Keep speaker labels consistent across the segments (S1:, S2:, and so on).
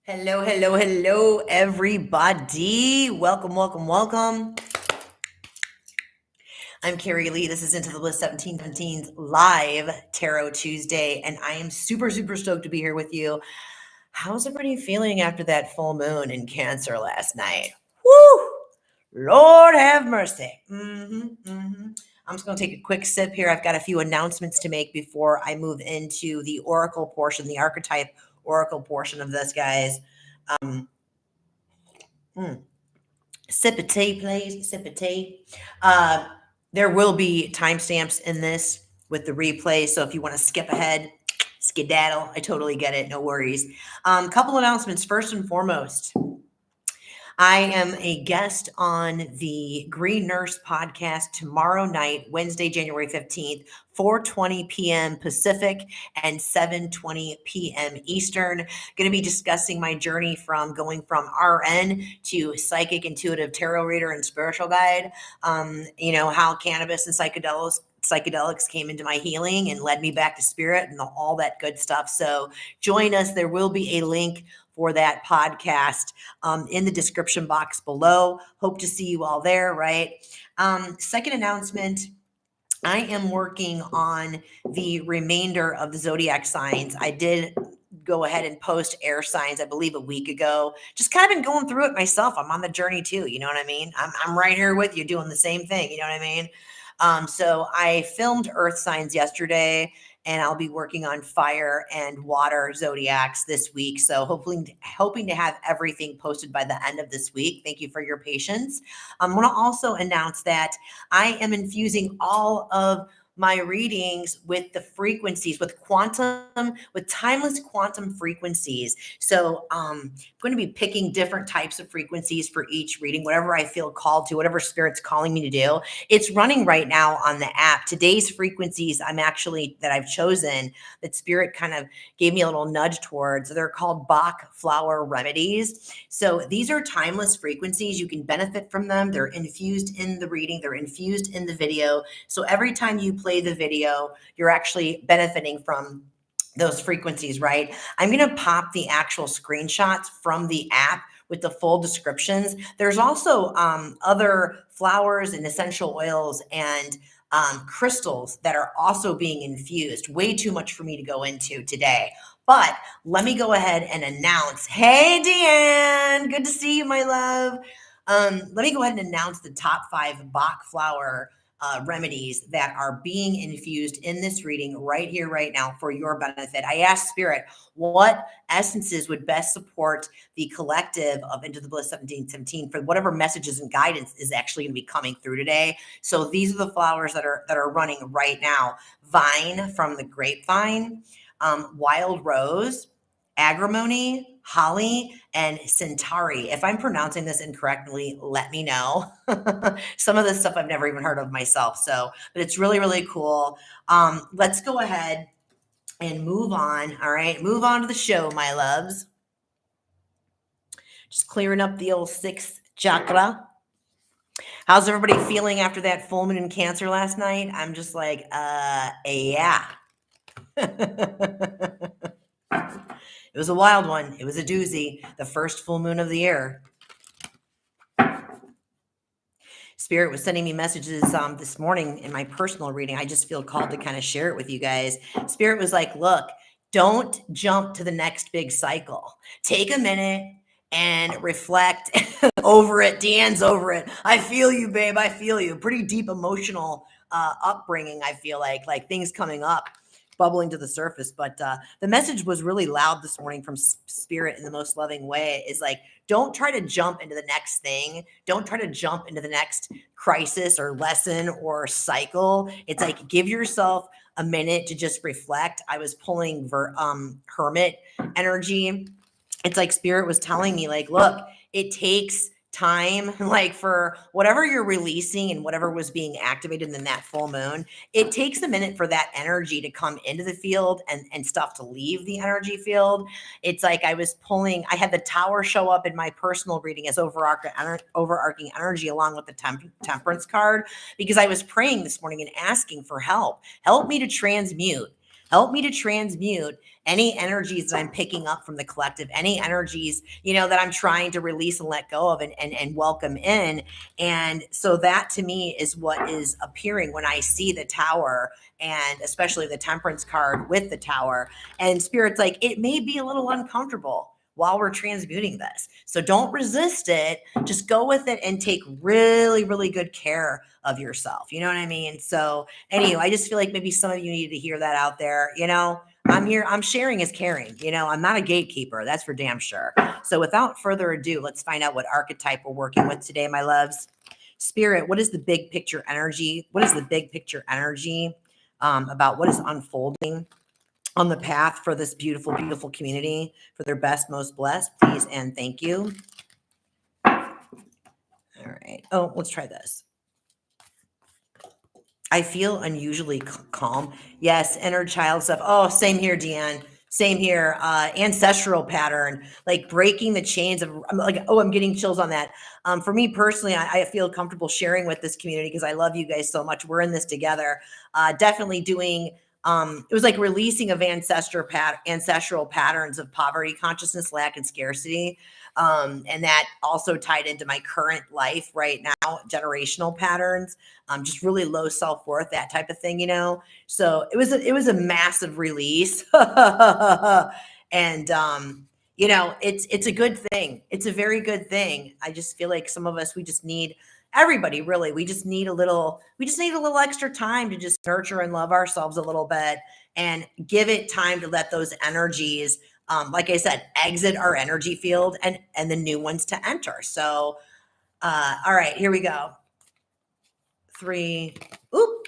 S1: Hello, hello, hello, everybody. Welcome, welcome, welcome. I'm Carrie Lee. This is Into the Bliss 1717's live Tarot Tuesday, and I am super, super stoked to be here with you. How's everybody feeling after that full moon in Cancer last night? Woo! Lord have mercy. I'm just going to take a quick sip here. I've got a few announcements to make before I move into the oracle portion, the archetype oracle portion of this, guys. Sip of tea, please. Sip of tea. There will be timestamps in this with the replay. So if you want to skip ahead, skedaddle, I totally get it. No worries. Couple announcements. First and foremost, I am a guest on the Green Nurse podcast tomorrow night, Wednesday, January 15th, 4:20 p.m. Pacific and 7:20 p.m. Eastern. Going to be discussing my journey from going from RN to psychic, intuitive tarot reader, and spiritual guide. How cannabis and psychedelics came into my healing and led me back to spirit and all that good stuff. So join us. There will be a link for that podcast in the description box below. Hope to see you all there, right? Second announcement, I am working on the remainder of the zodiac signs. I did go ahead and post air signs, I believe, a week ago. Just kind of been going through it myself. I'm on the journey too. You know what I mean? I'm right here with you doing the same thing. You know what I mean? So I filmed earth signs yesterday, and I'll be working on fire and water zodiacs this week. So hoping to have everything posted by the end of this week. Thank you for your patience. I want to also announce that I am infusing all of my readings with the frequencies, with timeless quantum frequencies. So I'm going to be picking different types of frequencies for each reading, whatever I feel called to, whatever spirit's calling me to do. It's running right now on the app. Today's frequencies that I've chosen, that spirit kind of gave me a little nudge towards. They're called Bach flower remedies. So these are timeless frequencies. You can benefit from them. They're infused in the reading. They're infused in the video. So every time you play the video, you're actually benefiting from those frequencies, right? I'm going to pop the actual screenshots from the app with the full descriptions. There's also other flowers and essential oils and crystals that are also being infused. Way too much for me to go into today. But let me go ahead and announce, hey, Deanne, good to see you, my love. Let me go ahead and announce the top 5 Bach flower remedies that are being infused in this reading right here, right now for your benefit. I asked Spirit what essences would best support the collective of Into the Bliss 1717 for whatever messages and guidance is actually going to be coming through today. So these are the flowers that are running right now. Vine from the grapevine, wild rose, agrimony, holly, and Centaury. If I'm pronouncing this incorrectly, let me know. Some of this stuff I've never even heard of myself. But it's really, really cool. Let's go ahead and move on. All right. Move on to the show, my loves. Just clearing up the old 6th chakra. How's everybody feeling after that full moon in Cancer last night? I'm just like, yeah. It was a wild one. It was a doozy. The first full moon of the year. Spirit was sending me messages this morning in my personal reading. I just feel called to kind of share it with you guys. Spirit was like, look, don't jump to the next big cycle. Take a minute and reflect over it. Deanne's over it. I feel you, babe. I feel you. Pretty deep emotional upbringing, I feel like things coming up, bubbling to the surface. But the message was really loud this morning from Spirit in the most loving way, is like, don't try to jump into the next thing. Don't try to jump into the next crisis or lesson or cycle. It's like, give yourself a minute to just reflect. I was pulling hermit energy. It's like Spirit was telling me, like, look, it takes time, like for whatever you're releasing and whatever was being activated in that full moon, it takes a minute for that energy to come into the field and stuff to leave the energy field. It's like I had the Tower show up in my personal reading as overarching energy along with the temperance card, because I was praying this morning and asking for help. Help me to transmute Help me to transmute any energies that I'm picking up from the collective, any energies, that I'm trying to release and let go of and welcome in. And so that to me is what is appearing when I see the tower, and especially the temperance card with the tower. And Spirit's like, it may be a little uncomfortable while we're transmuting this. So don't resist it. Just go with it and take really, really good care of yourself. You know what I mean? So anyway, I just feel like maybe some of you need to hear that out there. I'm here, I'm sharing is caring. I'm not a gatekeeper. That's for damn sure. So without further ado, let's find out what archetype we're working with today, my loves. Spirit, what is the big picture energy? What is the big picture energy about what is unfolding on the path for this beautiful, beautiful community, for their best, most blessed, please and thank you. All right. Oh, let's try this. I feel unusually calm. Yes, inner child stuff. Oh, same here, Deanne. Same here. Ancestral pattern, like breaking the chains of, I'm getting chills on that. For me personally, I feel comfortable sharing with this community because I love you guys so much. We're in this together. Definitely doing, it was like releasing of ancestral patterns of poverty, consciousness, lack, and scarcity. And that also tied into my current life right now, generational patterns, just really low self-worth, that type of thing, So it was a massive release. And it's a good thing. It's a very good thing. I just feel like some of us, we just need, everybody really, we just need a little extra time to just nurture and love ourselves a little bit and give it time to let those energies, like I said, exit our energy field and the new ones to enter. So, all right, here we go. 3. Oop.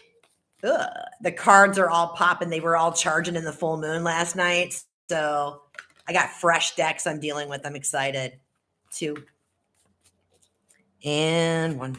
S1: Ugh. The cards are all popping. They were all charging in the full moon last night. So I got fresh decks I'm dealing with. I'm excited. 2 and 1.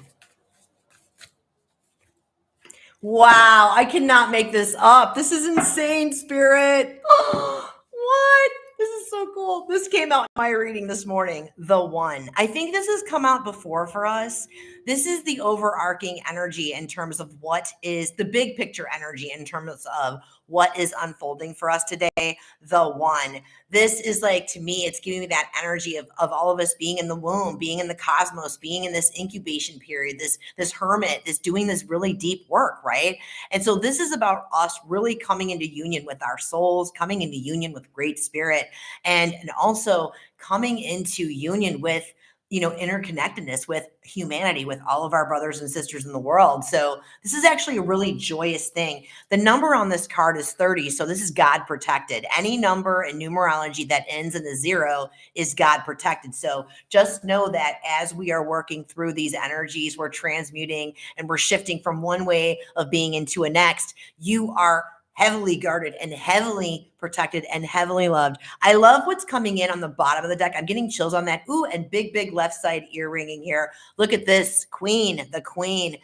S1: Wow, I cannot make this up. This is insane, Spirit. What? This is so cool. This came out in my reading this morning. The One. I think this has come out before for us. This is the overarching energy in terms of what is the big picture energy in terms of what is unfolding for us today. The One. This is like, to me, it's giving me that energy of all of us being in the womb, being in the cosmos, being in this incubation period, this hermit, this doing this really deep work, right? And so this is about us really coming into union with our souls, coming into union with Great Spirit, and also coming into union with interconnectedness with humanity, with all of our brothers and sisters in the world. So this is actually a really joyous thing. The number on this card is 30. So this is God protected. Any number in numerology that ends in a 0 is God protected. So just know that as we are working through these energies, we're transmuting and we're shifting from one way of being into a next. You are heavily guarded and heavily protected and heavily loved. I love what's coming in on the bottom of the deck. I'm getting chills on that. Ooh, and big left side ear ringing here. Look at this Queen, the Queen.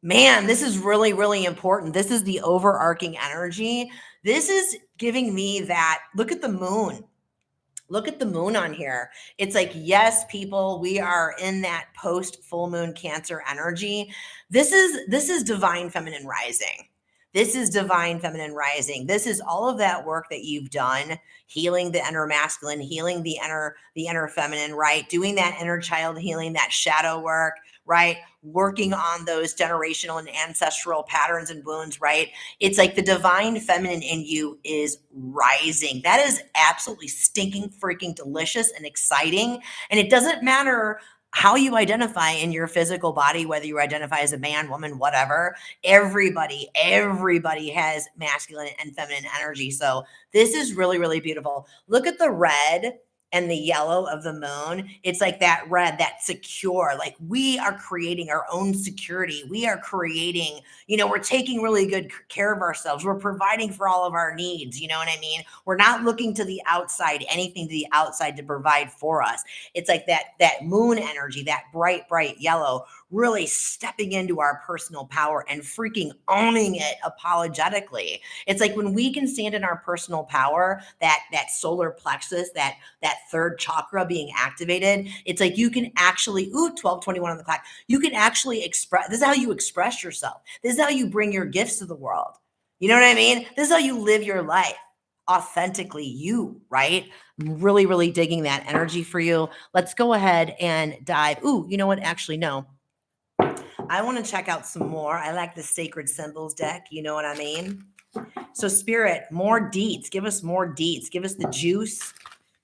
S1: Man, this is really, really important. This is the overarching energy. This is giving me that. Look at the moon. Look at the moon on here. It's like, yes, people, we are in that post full moon Cancer energy. This is divine feminine rising. This is divine feminine rising. This is all of that work that you've done, healing the inner masculine, healing the inner feminine, right? Doing that inner child healing, that shadow work, right? Working on those generational and ancestral patterns and wounds, right? It's like the divine feminine in you is rising. That is absolutely stinking freaking delicious and exciting. And it doesn't matter how you identify in your physical body, whether you identify as a man, woman, whatever. Everybody has masculine and feminine energy. So this is really, really beautiful. Look at the red and the yellow of the moon. It's like that red, that secure, like we are creating our own security. We are creating, we're taking really good care of ourselves. We're providing for all of our needs. You know what I mean? We're not looking to the outside, anything to the outside to provide for us. It's like that moon energy, that bright yellow, really stepping into our personal power and freaking owning it apologetically. It's like when we can stand in our personal power, that solar plexus, that third chakra being activated, it's like you can actually, 12:21 on the clock, you can actually express, this is how you express yourself. This is how you bring your gifts to the world. You know what I mean? This is how you live your life. Authentically you, right? I'm really, really digging that energy for you. Let's go ahead and dive. Ooh, you know what? Actually, no. I want to check out some more. I like the Sacred Symbols deck. You know what I mean? So, Spirit, more deets. Give us more deets. Give us the juice.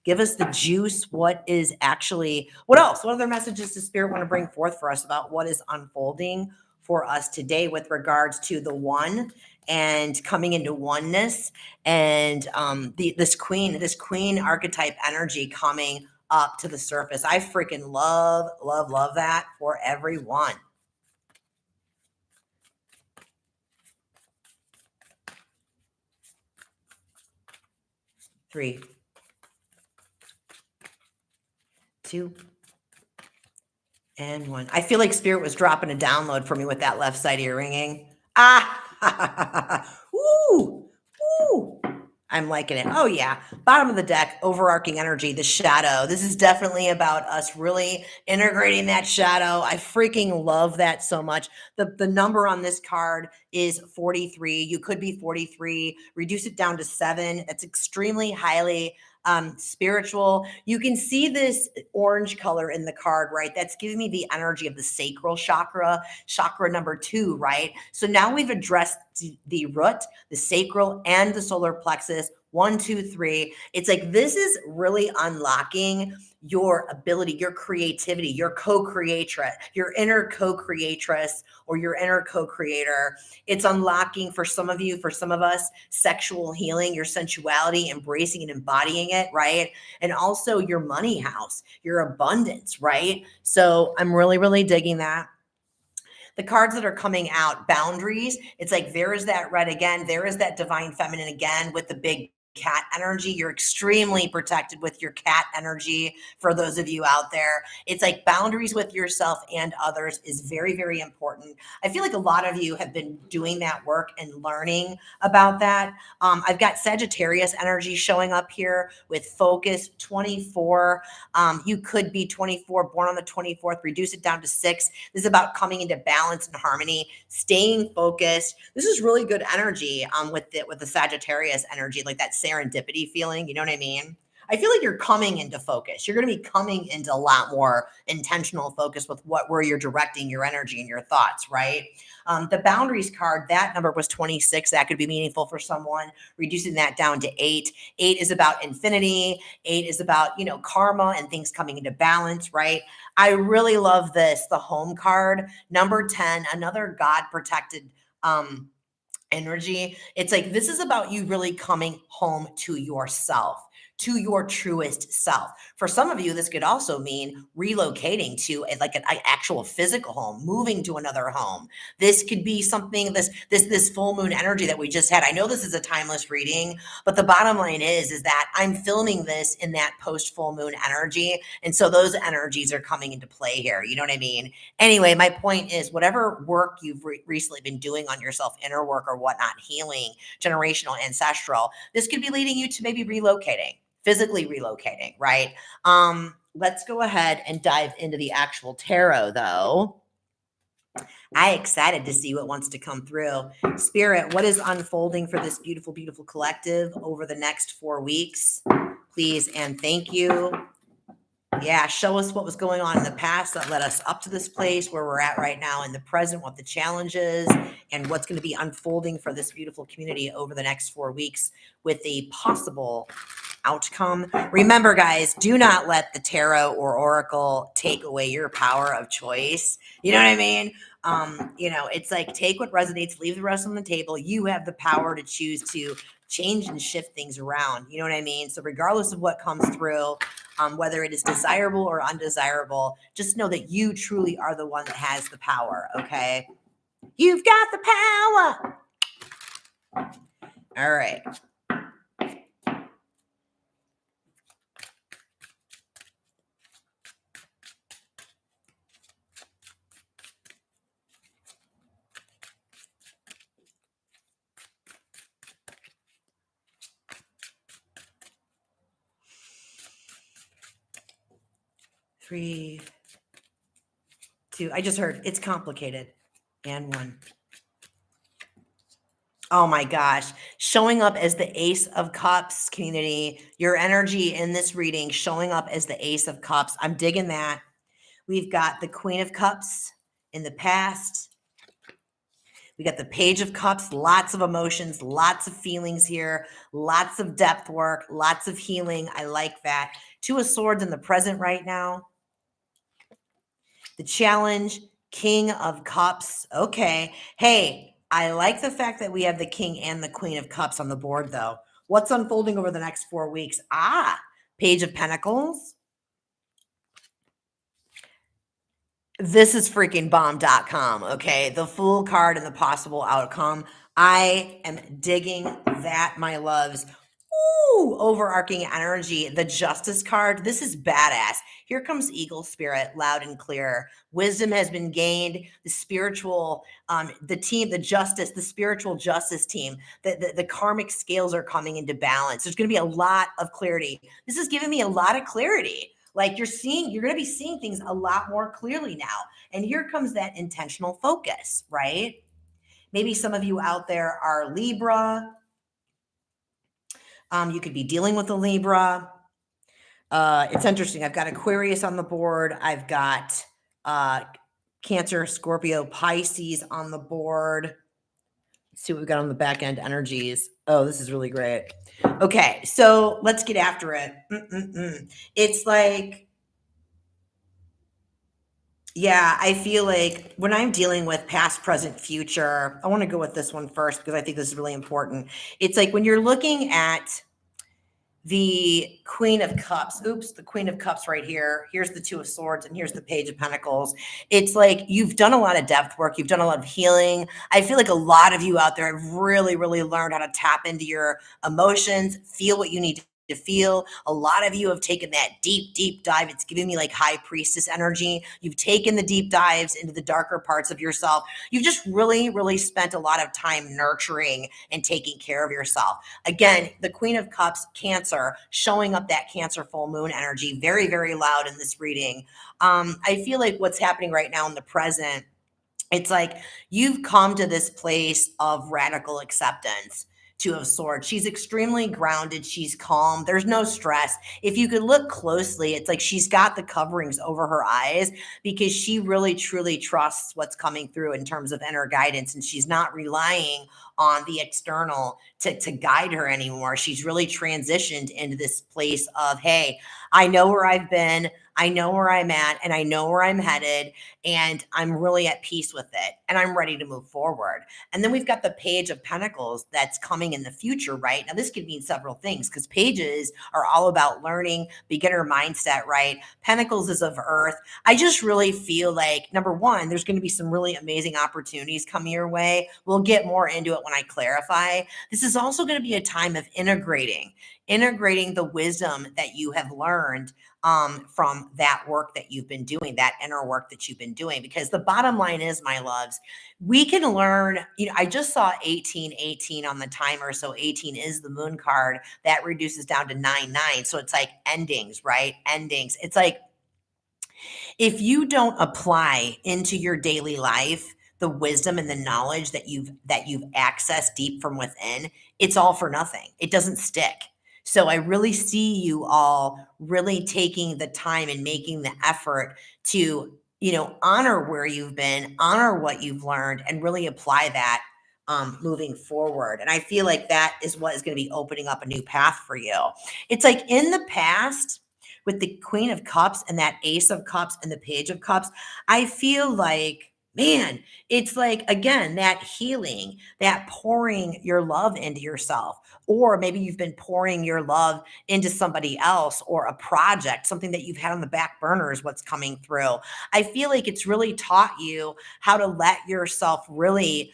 S1: Give us the juice. What is actually, what else? What other messages does Spirit want to bring forth for us about what is unfolding for us today with regards to the one and coming into oneness and this queen archetype energy coming up to the surface? I freaking love that for everyone. 3, 2, and 1. I feel like Spirit was dropping a download for me with that left side ear ringing. Ah, woo, woo. I'm liking it. Oh yeah. Bottom of the deck, overarching energy, the shadow. This is definitely about us really integrating that shadow. I freaking love that so much. The number on this card is 43. You could be 43. Reduce it down to 7. It's extremely highly spiritual. You can see this orange color in the card, right? That's giving me the energy of the sacral chakra, chakra number 2, right? So now we've addressed the root, the sacral, and the solar plexus. 1, 2, 3. It's like this is really unlocking your ability, your creativity, your co-creatress, your inner co-creatress or your inner co-creator. It's unlocking for some of you, for some of us, sexual healing, your sensuality, embracing and embodying it, right? And also your money house, your abundance, right? So I'm really, really digging that. The cards that are coming out, boundaries, it's like there is that red again, there is that divine feminine again with the big cat energy. You're extremely protected with your cat energy. For those of you out there, it's like boundaries with yourself and others is very, very important. I feel like a lot of you have been doing that work and learning about that. I've got Sagittarius energy showing up here with focus 24. You could be 24, born on the 24th, reduce it down to 6. This is about coming into balance and harmony, staying focused. This is really good energy with the Sagittarius energy, like that serendipity feeling. You know what I mean? I feel like you're coming into focus. You're going to be coming into a lot more intentional focus with where you're directing your energy and your thoughts, right? The boundaries card, that number was 26. That could be meaningful for someone. Reducing that down to 8. 8 is about infinity. 8 is about, karma and things coming into balance, right? I really love this. The home card, number 10, another God protected energy. It's like this is about you really coming home to yourself, to your truest self. For some of you, this could also mean relocating to an actual physical home, moving to another home. This could be something, this full moon energy that we just had. I know this is a timeless reading, but the bottom line is that I'm filming this in that post full moon energy. And so those energies are coming into play here. You know what I mean? Anyway, my point is whatever work you've recently been doing on yourself, inner work or whatnot, healing, generational, ancestral, this could be leading you to maybe relocating, physically relocating, right? Let's go ahead and dive into the actual tarot though. I'm excited to see what wants to come through. Spirit, what is unfolding for this beautiful, beautiful collective over the next 4 weeks? Please and thank you. Yeah, show us what was going on in the past that led us up to this place where we're at right now in the present, what the challenge is, and what's going to be unfolding for this beautiful community over the next 4 weeks with a possible outcome. Remember, guys, do not let the tarot or oracle take away your power of choice. You know what I mean? It's like take what resonates, leave the rest on the table. You have the power to choose to change and shift things around. You know what I mean? So regardless of what comes through, whether it is desirable or undesirable, just know that you truly are the one that has the power. Okay. You've got the power. All right. Three, 2. I just heard it's complicated. And 1. Oh my gosh. Showing up as the Ace of Cups, community. Your energy in this reading, showing up as the Ace of Cups. I'm digging that. We've got the Queen of Cups in the past. We got the Page of Cups, lots of emotions, lots of feelings here, lots of depth work, lots of healing. I like that. Two of Swords in the present right now. The Challenge, King of Cups. Okay. Hey, I like the fact that we have the King and the Queen of Cups on the board, though. What's unfolding over the next 4 weeks? Page of Pentacles. This is freaking bomb.com. Okay. The Fool card and the possible outcome. I am digging that, my loves. Ooh, overarching energy. The Justice card. This is badass. Here comes Eagle Spirit, loud and clear. Wisdom has been gained. The spiritual, the team, the justice, the spiritual justice team, the karmic scales are coming into balance. There's going to be a lot of clarity. This is giving me a lot of clarity. Like you're going to be seeing things a lot more clearly now. And here comes that intentional focus, right? Maybe some of you out there are Libra. You could be dealing with a Libra. It's interesting. I've got Aquarius on the board. I've got Cancer, Scorpio, Pisces on the board. Let's see what we've got on the back end energies. Oh, this is really great. Okay, so let's get after it. It's like, yeah, I feel like when I'm dealing with past, present, future, I want to go with this one first because I think this is really important. It's like when you're looking at the Queen of Cups. Oops, the Queen of Cups right here. Here's the Two of Swords, and here's the Page of Pentacles. It's like you've done a lot of depth work. You've done a lot of healing. I feel like a lot of you out there have really, really learned how to tap into your emotions, feel what you need to feel. A lot of you have taken that deep, deep dive. It's giving me like high priestess energy. You've taken the deep dives into the darker parts of yourself. You've just really, really spent a lot of time nurturing and taking care of yourself. Again, the Queen of Cups, Cancer, showing up that Cancer full moon energy, very, very loud in this reading. I feel like what's happening right now in the present, it's like you've come to this place of radical acceptance. Two of Swords. She's extremely grounded. She's calm. There's no stress. If you could look closely, it's like she's got the coverings over her eyes because she really, truly trusts what's coming through in terms of inner guidance. And she's not relying on the external to guide her anymore. She's really transitioned into this place of, hey, I know where I've been. I know where I'm at and I know where I'm headed and I'm really at peace with it and I'm ready to move forward. And then we've got the Page of Pentacles that's coming in the future, right? Now, this could mean several things because pages are all about learning, beginner mindset, right? Pentacles is of earth. I just really feel like, number one, there's going to be some really amazing opportunities coming your way. We'll get more into it when I clarify. This is also going to be a time of integrating the wisdom that you have learned from that work that you've been doing, that inner work that you've been doing. Because the bottom line is, my loves, we can learn, I just saw 1818 on the timer. So 18 is the moon card that reduces down to 99. So it's like endings, right? Endings. It's like, if you don't apply into your daily life the wisdom and the knowledge that you've accessed deep from within, it's all for nothing. It doesn't stick. So I really see you all really taking the time and making the effort to, honor where you've been, honor what you've learned, and really apply that moving forward. And I feel like that is what is going to be opening up a new path for you. It's like in the past, with the Queen of Cups and that Ace of Cups and the Page of Cups, I feel like, man, it's like, again, that healing, that pouring your love into yourself. Or maybe you've been pouring your love into somebody else or a project, something that you've had on the back burner is what's coming through. I feel like it's really taught you how to let yourself really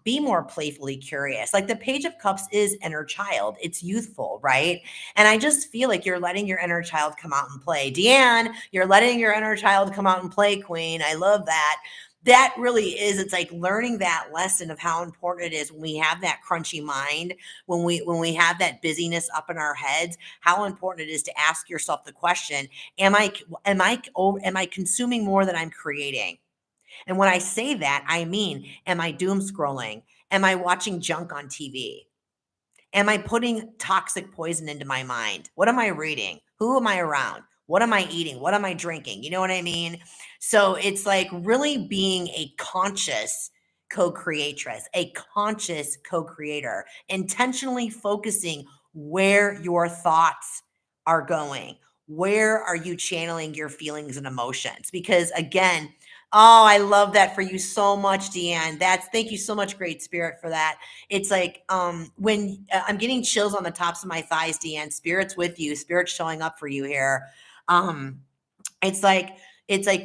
S1: be more playfully curious. Like the Page of Cups is inner child. It's youthful, right? And I just feel like you're letting your inner child come out and play. Deanne, you're letting your inner child come out and play, Queen. I love that. That really is, it's like learning that lesson of how important it is when we have that crunchy mind, when we have that busyness up in our heads, how important it is to ask yourself the question, am I consuming more than I'm creating? And when I say that, I mean, am I doom scrolling? Am I watching junk on TV? Am I putting toxic poison into my mind? What am I reading? Who am I around? What am I eating? What am I drinking? You know what I mean? So it's like really being a conscious co-creatress, a conscious co-creator, intentionally focusing where your thoughts are going. Where are you channeling your feelings and emotions? Because again, oh, I love that for you so much, Deanne. Thank you so much, Great Spirit, for that. It's like when I'm getting chills on the tops of my thighs, Deanne. Spirit's with you. Spirit's showing up for you here. Um, it's like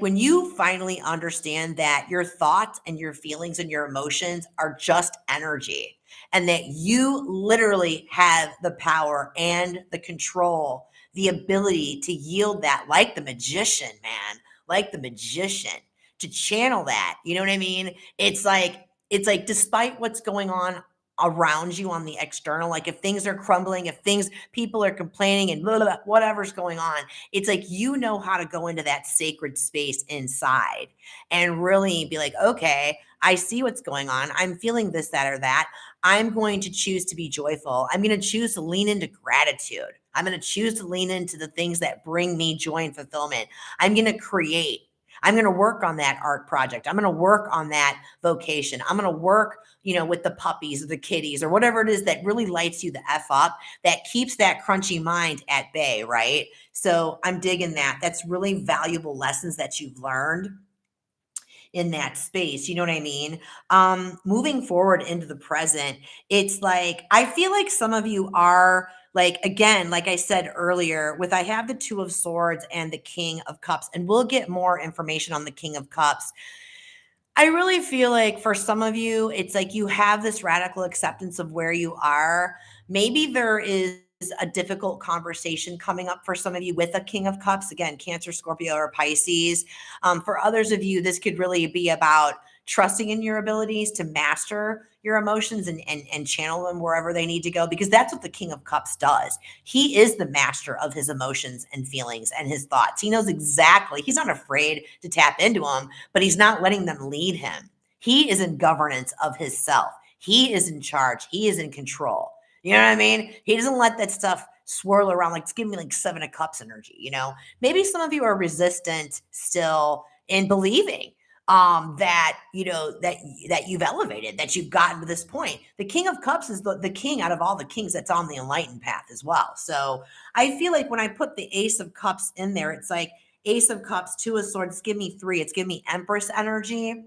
S1: when you finally understand that your thoughts and your feelings and your emotions are just energy, and that you literally have the power and the control, the ability to yield that, like the magician, man, like the magician, to channel that. You know what I mean? It's like despite what's going on around you on the external, like if things are crumbling, if people are complaining and blah, blah, blah, whatever's going on, it's like you know how to go into that sacred space inside and really be like, okay, I see what's going on. I'm feeling this, that, or that. I'm going to choose to be joyful. I'm going to choose to lean into gratitude. I'm going to choose to lean into the things that bring me joy and fulfillment. I'm going to create. I'm going to work on that art project. I'm going to work on that vocation. I'm going to work, with the puppies or the kitties or whatever it is that really lights you the F up, that keeps that crunchy mind at bay, right? So I'm digging that. That's really valuable lessons that you've learned in that space. You know what I mean? Moving forward into the present, it's like, I feel like some of you are like, again, like I said earlier, I have the Two of Swords and the King of Cups, and we'll get more information on the King of Cups. I really feel like for some of you, it's like you have this radical acceptance of where you are. Maybe there is a difficult conversation coming up for some of you with a King of Cups, again, Cancer, Scorpio, or Pisces. For others of you, this could really be about trusting in your abilities to master your emotions and channel them wherever they need to go, because that's what the King of Cups does. He is the master of his emotions and feelings and his thoughts. He knows exactly, he's not afraid to tap into them, but he's not letting them lead him. He is in governance of his self. He is in charge. He is in control. You know what I mean? He doesn't let that stuff swirl around like, it's giving me like Seven of Cups energy, Maybe some of you are resistant still in believing that you've elevated, that you've gotten to this point. The King of Cups is the king out of all the kings that's on the enlightened path as well. So I feel like when I put the Ace of Cups in there, it's like Ace of Cups, Two of Swords, give me three. It's giving me Empress energy.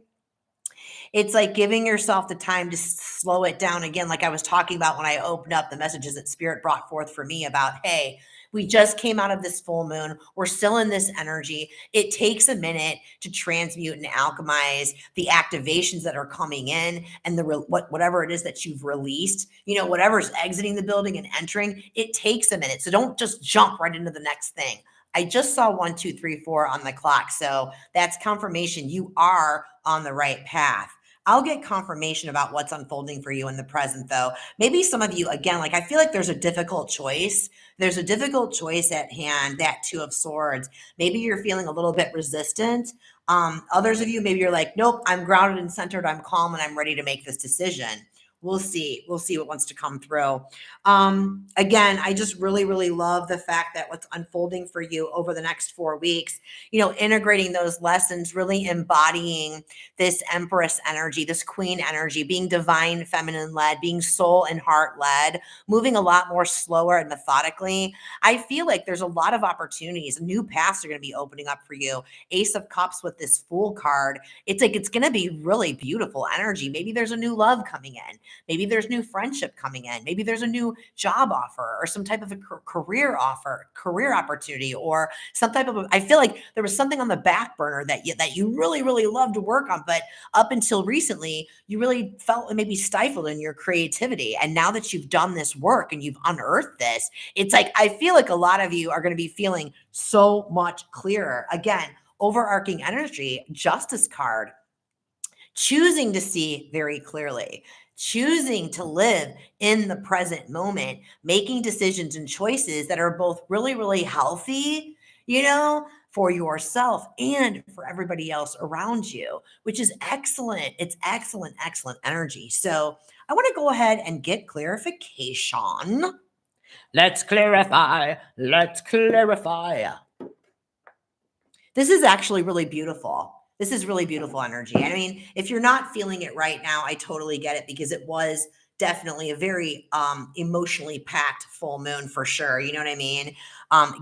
S1: It's like giving yourself the time to slow it down again, like I was talking about when I opened up the messages that Spirit brought forth for me about, hey, we just came out of this full moon. We're still in this energy. It takes a minute to transmute and alchemize the activations that are coming in and whatever it is that you've released, whatever's exiting the building and entering, it takes a minute. So don't just jump right into the next thing. I just saw 1, 2, 3, 4 on the clock. So that's confirmation you are on the right path. I'll get confirmation about what's unfolding for you in the present, though. Maybe some of you, again, like I feel like there's a difficult choice. There's a difficult choice at hand, that Two of Swords. Maybe you're feeling a little bit resistant. Others of you, maybe you're like, nope, I'm grounded and centered. I'm calm and I'm ready to make this decision. We'll see. We'll see what wants to come through. Again, I just really, really love the fact that what's unfolding for you over the next 4 weeks, integrating those lessons, really embodying this Empress energy, this Queen energy, being divine, feminine led, being soul and heart led, moving a lot more slower and methodically. I feel like there's a lot of opportunities. New paths are going to be opening up for you. Ace of Cups with this Fool card. It's like, it's going to be really beautiful energy. Maybe there's a new love coming in. Maybe there's new friendship coming in. Maybe there's a new job offer or some type of a career opportunity, or some type of, I feel like there was something on the back burner that you really, really love to work on. But up until recently, you really felt maybe stifled in your creativity. And now that you've done this work and you've unearthed this, it's like, I feel like a lot of you are going to be feeling so much clearer. Again, overarching energy, Justice card, choosing to see very clearly, choosing to live in the present moment, making decisions and choices that are both really, really healthy, for yourself and for everybody else around you, which is excellent. It's excellent, excellent energy. So I want to go ahead and get clarification. Let's clarify. Let's clarify. This is actually really beautiful. This is really beautiful energy. I mean, if you're not feeling it right now, I totally get it, because it was definitely a very emotionally packed full moon for sure. You know what I mean?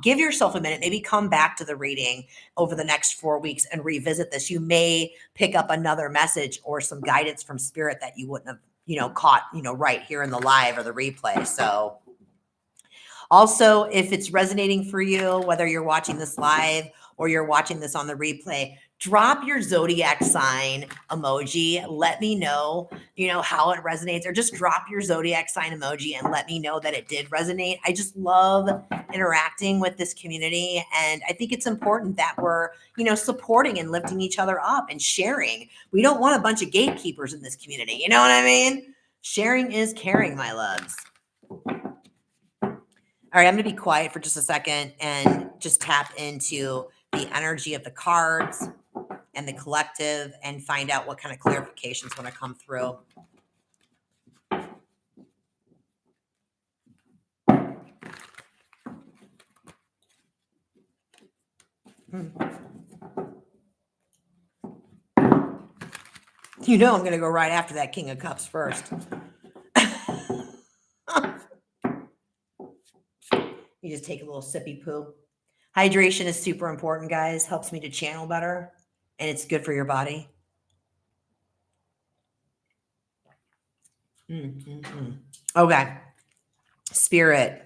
S1: Give yourself a minute, maybe come back to the reading over the next 4 weeks and revisit this. You may pick up another message or some guidance from spirit that you wouldn't have, caught, right here in the live or the replay. So also, if it's resonating for you, whether you're watching this live or you're watching this on the replay, drop your zodiac sign emoji. Let me know, how it resonates, or just drop your zodiac sign emoji and let me know that it did resonate. I just love interacting with this community. And I think it's important that we're, supporting and lifting each other up and sharing. We don't want a bunch of gatekeepers in this community. You know what I mean? Sharing is caring, my loves. All right, I'm going to be quiet for just a second and just tap into the energy of the cards and the collective and find out what kind of clarifications want to come through. I'm going to go right after that King of Cups first. You just take a little sippy poo. Hydration is super important, guys. Helps me to channel better, and it's good for your body. Okay. Spirit.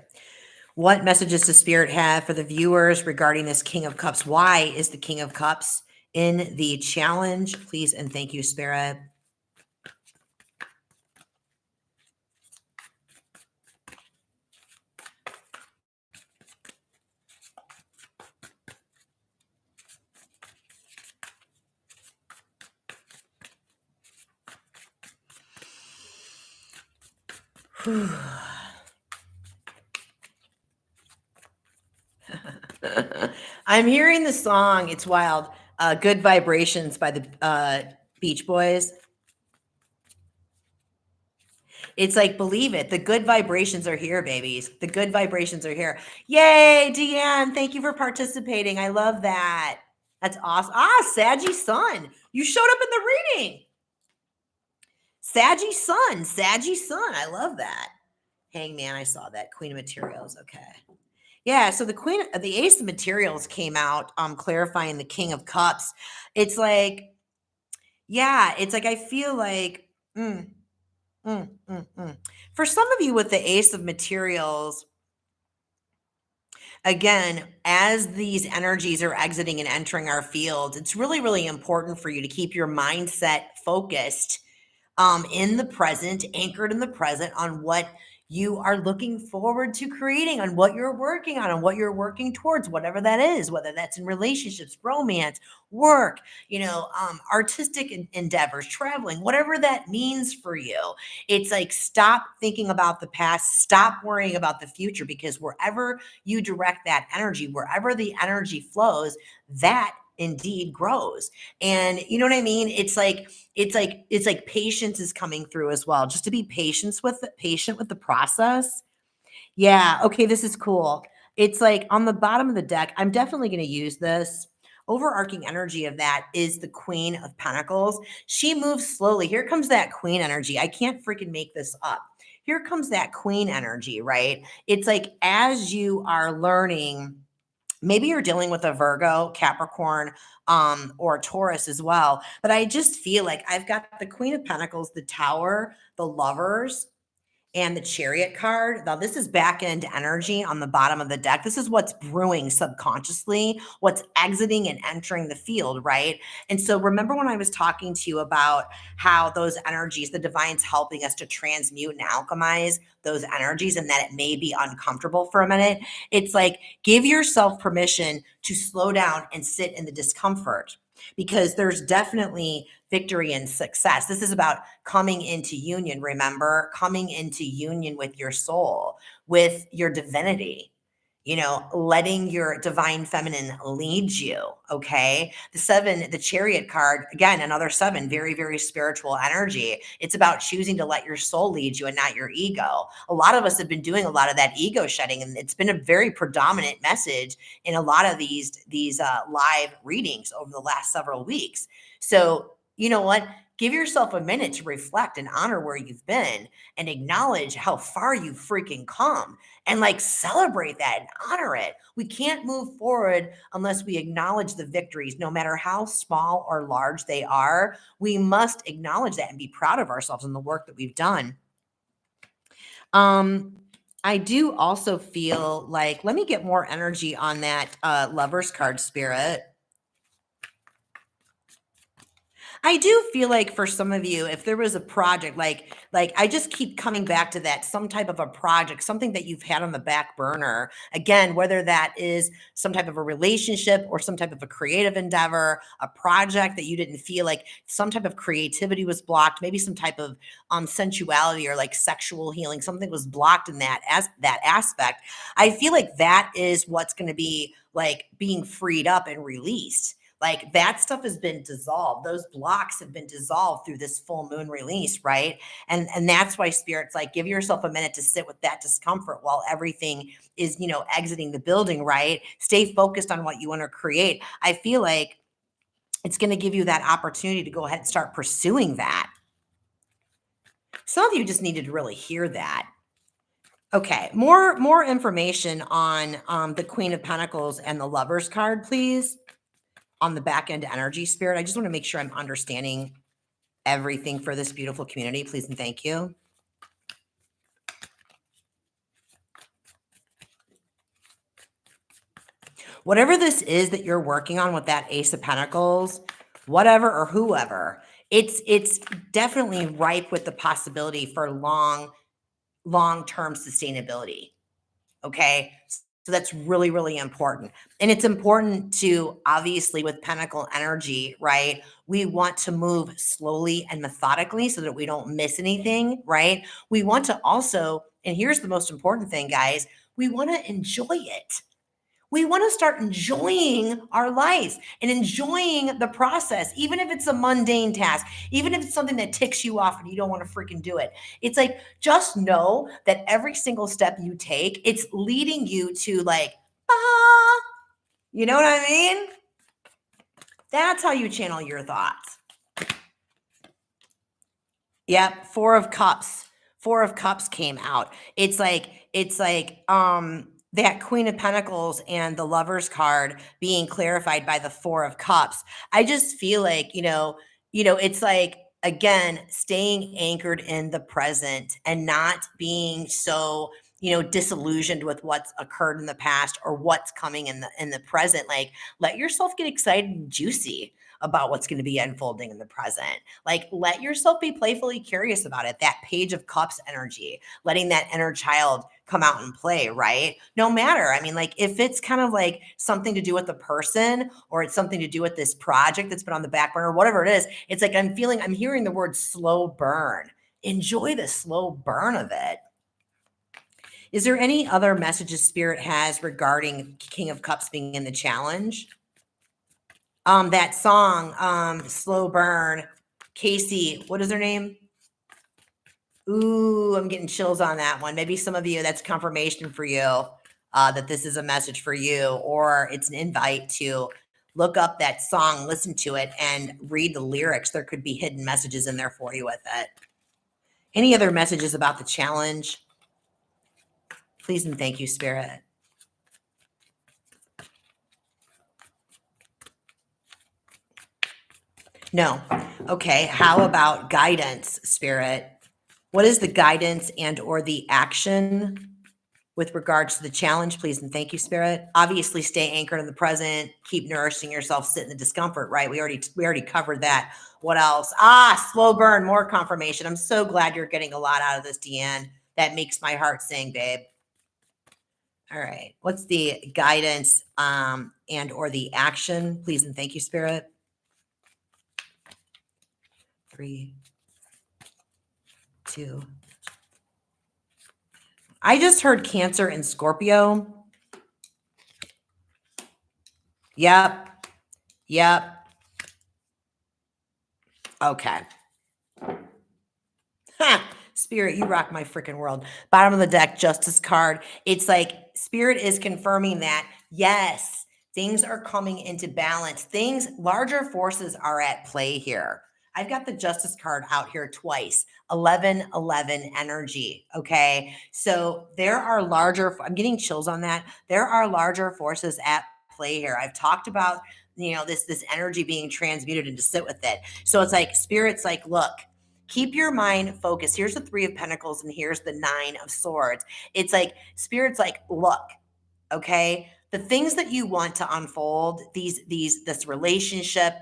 S1: What messages does Spirit have for the viewers regarding this King of Cups? Why is the King of Cups in the challenge? Please and thank you, Spirit. I'm hearing the song. It's wild. Good Vibrations by the Beach Boys. It's like, believe it. The good vibrations are here, babies. The good vibrations are here. Yay, Deanne. Thank you for participating. I love that. That's awesome. Saggy Sun. You showed up in the reading. Saggy Sun. I love that. Hangman, I saw that. Queen of Materials. Okay. Yeah, so the Ace of Materials came out, clarifying the King of Cups. It's like, I feel like, for some of you with the Ace of Materials, again, as these energies are exiting and entering our fields, it's really, really important for you to keep your mindset focused in the present, anchored in the present, on what you are looking forward to creating, on what you're working on, and what you're working towards, whatever that is, whether that's in relationships, romance, work, artistic endeavors, traveling, whatever that means for you. It's like, stop thinking about the past, stop worrying about the future, because wherever you direct that energy, wherever the energy flows, that indeed grows. And you know what I mean? It's like patience is coming through as well. Just to be patient with the process. Yeah. Okay. This is cool. It's like on the bottom of the deck. I'm definitely going to use this. Overarching energy of that is the Queen of Pentacles. She moves slowly. Here comes that Queen energy. I can't freaking make this up. Here comes that Queen energy, right? It's like, as you are learning, maybe you're dealing with a Virgo, Capricorn, or Taurus as well. But I just feel like I've got the Queen of Pentacles, the Tower, the Lovers, and the Chariot card. Now, this is back end energy on the bottom of the deck. This is what's brewing subconsciously, what's exiting and entering the field, right? And so remember when I was talking to you about how those energies, the divine's helping us to transmute and alchemize those energies, and that it may be uncomfortable for a minute. It's like, give yourself permission to slow down and sit in the discomfort, because there's definitely victory and success. This is about coming into union. Remember, coming into union with your soul, with your divinity. you know, letting your divine feminine lead you. Okay. The 7, the Chariot card, again, another 7, very, very spiritual energy. It's about choosing to let your soul lead you and not your ego. A lot of us have been doing a lot of that ego shedding, and it's been a very predominant message in a lot of these live readings over the last several weeks. So, you know what? Give yourself a minute to reflect and honor where you've been and acknowledge how far you've freaking come, and like celebrate that and honor it. We can't move forward unless we acknowledge the victories, no matter how small or large they are. We must acknowledge that and be proud of ourselves and the work that we've done. I do also feel like, let me get more energy on that Lover's card, Spirit. I do feel like for some of you, if there was a project, like I just keep coming back to that, some type of a project, something that you've had on the back burner. Again, whether that is some type of a relationship or some type of a creative endeavor, a project that you didn't feel like, some type of creativity was blocked, maybe some type of sensuality or like sexual healing, something was blocked in that as that aspect. I feel like that is what's going to be like being freed up and released. Like that stuff has been dissolved. Those blocks have been dissolved through this full moon release, right? And that's why Spirit's like, give yourself a minute to sit with that discomfort while everything is, you know, exiting the building, right? Stay focused on what you want to create. I feel like it's going to give you that opportunity to go ahead and start pursuing that. Some of you just needed to really hear that. Okay, more information on the Queen of Pentacles and the Lovers card, please. On the back end energy, Spirit. I just want to make sure I'm understanding everything for this beautiful community. Please and thank you. Whatever this is that you're working on with that Ace of Pentacles, whatever or whoever, it's definitely ripe with the possibility for long-term sustainability. Okay. So that's really, really important. And it's important to, obviously, with Pentacle energy, right? We want to move slowly and methodically so that we don't miss anything, right? We want to also, and here's the most important thing, guys, we want to enjoy it. We want to start enjoying our lives and enjoying the process, even if it's a mundane task, even if it's something that ticks you off and you don't want to freaking do it. It's like, just know that every single step you take, it's leading you to like, ah, you know what I mean? That's how you channel your thoughts. Yep. 4 of Cups. 4 of Cups came out. It's like, that Queen of Pentacles and the Lovers card being clarified by the 4 of Cups. I just feel like, it's like, again, staying anchored in the present and not being so, disillusioned with what's occurred in the past or what's coming in the present. Like, let yourself get excited and juicy about what's going to be unfolding in the present. Like, let yourself be playfully curious about it. That Page of Cups energy, letting that inner child come out and play, right? No matter. I mean, like, if it's kind of like something to do with the person or it's something to do with this project that's been on the back burner, whatever it is, it's like I'm hearing the word slow burn. Enjoy the slow burn of it. Is there any other messages Spirit has regarding King of Cups being in the challenge? That song, Slow Burn, Casey, what is her name? Ooh, I'm getting chills on that one. Maybe some of you, that's confirmation for you that this is a message for you, or it's an invite to look up that song, listen to it, and read the lyrics. There could be hidden messages in there for you with it. Any other messages about the challenge? Please and thank you, Spirit. No. Okay. How about guidance, Spirit? What is the guidance and or the action with regards to the challenge? Please and thank you, Spirit. Obviously, stay anchored in the present. Keep nourishing yourself. Sit in the discomfort. Right? We already covered that. What else? Slow burn. More confirmation. I'm so glad you're getting a lot out of this, Deanne. That makes my heart sing, babe. All right. What's the guidance and or the action? Please and thank you, Spirit. 3, 2. I just heard Cancer and Scorpio. Yep. Yep. Okay. Ha! Spirit, you rock my freaking world. Bottom of the deck, Justice card. It's like Spirit is confirming that, yes, things are coming into balance. Things, larger forces are at play here. I've got the Justice card out here twice. 11-11 energy. Okay. So there are larger, I'm getting chills on that. There are larger forces at play here. I've talked about, this energy being transmuted and to sit with it. So it's like Spirit's like, look, keep your mind focused. Here's the Three of Pentacles and here's the Nine of Swords. It's like Spirit's like, look, okay, the things that you want to unfold, this relationship,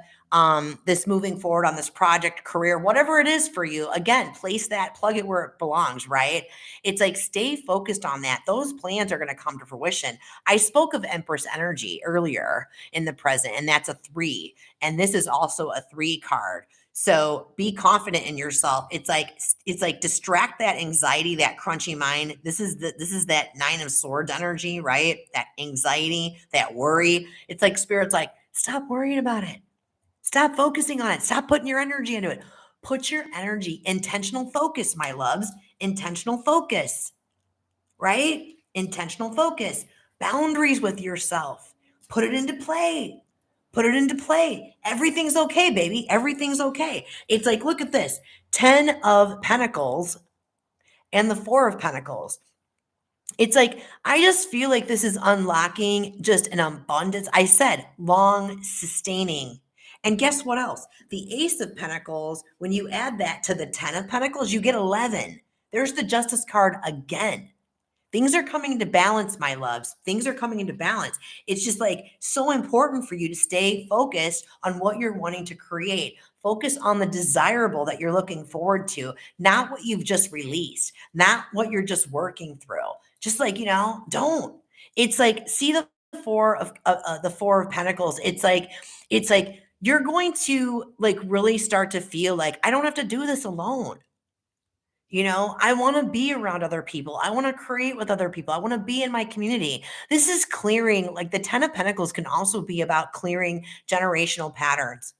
S1: this moving forward on this project, career, whatever it is for you, again, place that, plug it where it belongs, right? It's like stay focused on that. Those plans are going to come to fruition. I spoke of Empress energy earlier in the present, and that's a 3. And this is also a 3 card. So be confident in yourself. It's like distract that anxiety, that crunchy mind. This is that 9 of Swords energy, right? That anxiety, that worry. It's like Spirit's like, stop worrying about it. Stop focusing on it. Stop putting your energy into it. Put your energy, intentional focus, my loves, intentional focus, right? Intentional focus, boundaries with yourself. Put it into play. Put it into play. Everything's okay, baby. Everything's okay. It's like, look at this 10 of Pentacles and the 4 of Pentacles. It's like, I just feel like this is unlocking just an abundance. I said long sustaining. And guess what else? The Ace of Pentacles, when you add that to the 10 of Pentacles, you get 11. There's the Justice card again. Things are coming into balance, my loves. Things are coming into balance. It's just like so important for you to stay focused on what you're wanting to create. Focus on the desirable that you're looking forward to, not what you've just released, not what you're just working through. Just like, don't. It's like, see the 4 of Pentacles. It's like you're going to like really start to feel like I don't have to do this alone. I want to be around other people. I want to create with other people. I want to be in my community. This is clearing, like the 10 of Pentacles can also be about clearing generational patterns,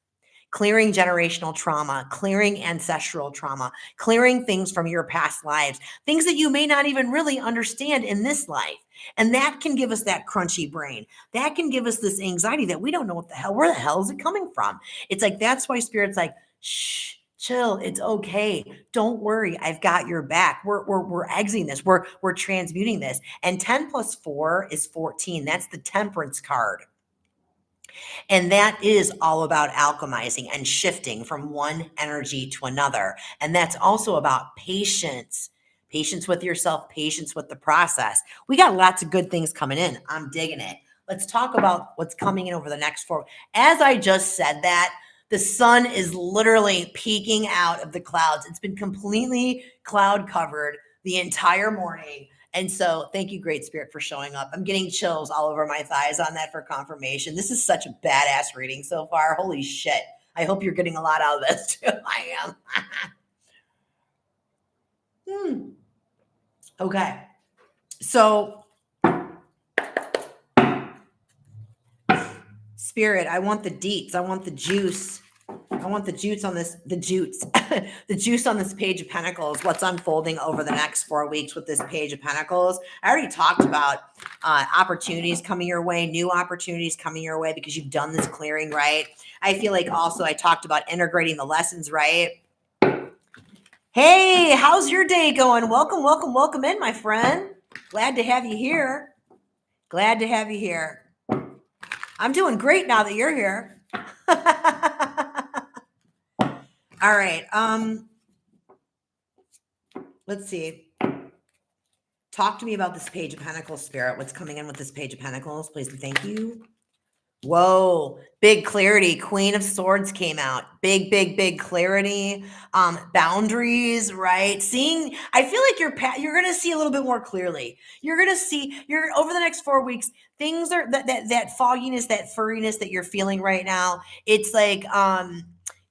S1: clearing generational trauma, clearing ancestral trauma, clearing things from your past lives, things that you may not even really understand in this life. And that can give us that crunchy brain. That can give us this anxiety that we don't know where the hell is it coming from? It's like, that's why Spirit's like, shh, chill. It's okay. Don't worry. I've got your back. We're exiting this. We're transmuting this. And 10 plus 4 is 14. That's the Temperance card. And that is all about alchemizing and shifting from one energy to another. And that's also about patience, patience with yourself, patience with the process. We got lots of good things coming in. I'm digging it. Let's talk about what's coming in over the next 4. As I just said that, the sun is literally peeking out of the clouds. It's been completely cloud covered the entire morning. And so thank you, Great Spirit, for showing up. I'm getting chills all over my thighs on that for confirmation. This is such a badass reading so far. Holy shit. I hope you're getting a lot out of this too. I am. Okay. So Spirit, I want the deets. I want the juice. I want the juice on this, the juice on this Page of Pentacles, what's unfolding over the next 4 weeks with this Page of Pentacles. I already talked about opportunities coming your way, new opportunities coming your way because you've done this clearing, right? I feel like also I talked about integrating the lessons, right? Hey, how's your day going? Welcome, welcome, welcome in, my friend. Glad to have you here. Glad to have you here. I'm doing great now that you're here. All right. Let's see. Talk to me about this Page of Pentacles, Spirit. What's coming in with this Page of Pentacles? Please and thank you. Whoa, big clarity. Queen of Swords came out. Big clarity. Boundaries, right? I feel like you're going to see a little bit more clearly. You're going to see over the next 4 weeks, things are that fogginess, that furriness that you're feeling right now. It's like,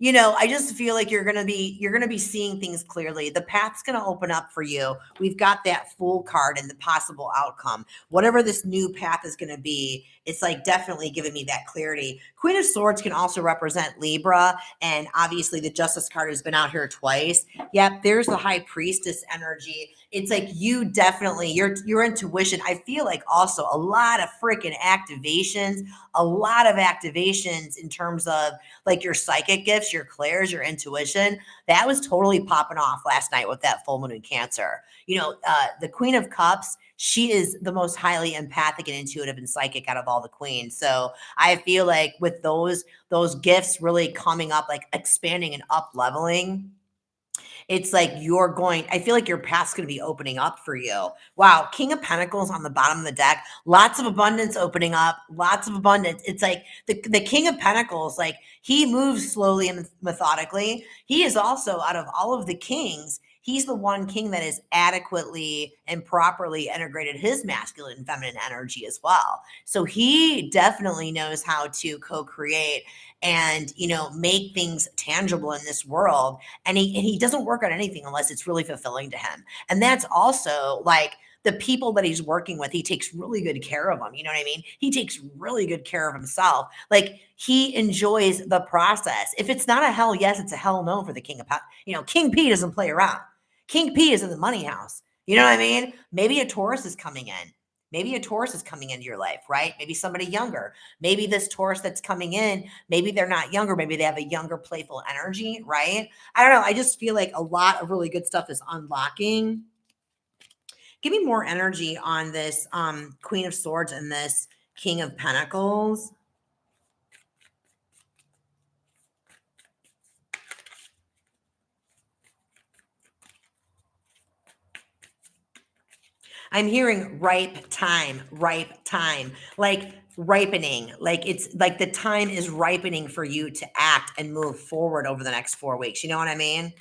S1: you know, I just feel like you're going to be seeing things clearly. The path's going to open up for you. We've got that Fool card and the possible outcome. Whatever this new path is going to be, it's like definitely giving me that clarity. Queen of Swords can also represent Libra, and obviously the Justice card has been out here twice. Yep, there's the High Priestess energy. It's like you definitely, your intuition, I feel like also a lot of freaking activations, in terms of like your psychic gifts, your clairs, your intuition. That was totally popping off last night with that full moon in Cancer. You know, the Queen of Cups, she is the most highly empathic and intuitive and psychic out of all the queens. So I feel like with those gifts really coming up, like expanding and up leveling, it's like I feel like your path's going to be opening up for you. Wow. King of Pentacles on the bottom of the deck, lots of abundance opening up, lots of abundance. It's like the King of Pentacles, like he moves slowly and methodically. He is also, out of all of the kings, he's the one king that has adequately and properly integrated his masculine and feminine energy as well. So he definitely knows how to co-create and, you know, make things tangible in this world. And he doesn't work on anything unless it's really fulfilling to him. And that's also like the people that he's working with, he takes really good care of them. You know what I mean? He takes really good care of himself. Like he enjoys the process. If it's not a hell yes, it's a hell no for the King of you know, King P doesn't play around. King P is in the money house. You know what I mean? Maybe a Taurus is coming in. Maybe a Taurus is coming into your life, right? Maybe somebody younger. Maybe this Taurus that's coming in, maybe they're not younger. Maybe they have a younger, playful energy, right? I don't know. I just feel like a lot of really good stuff is unlocking. Give me more energy on this Queen of Swords and this King of Pentacles. I'm hearing ripe time, like ripening. Like it's like the time is ripening for you to act and move forward over the next 4 weeks. You know what I mean?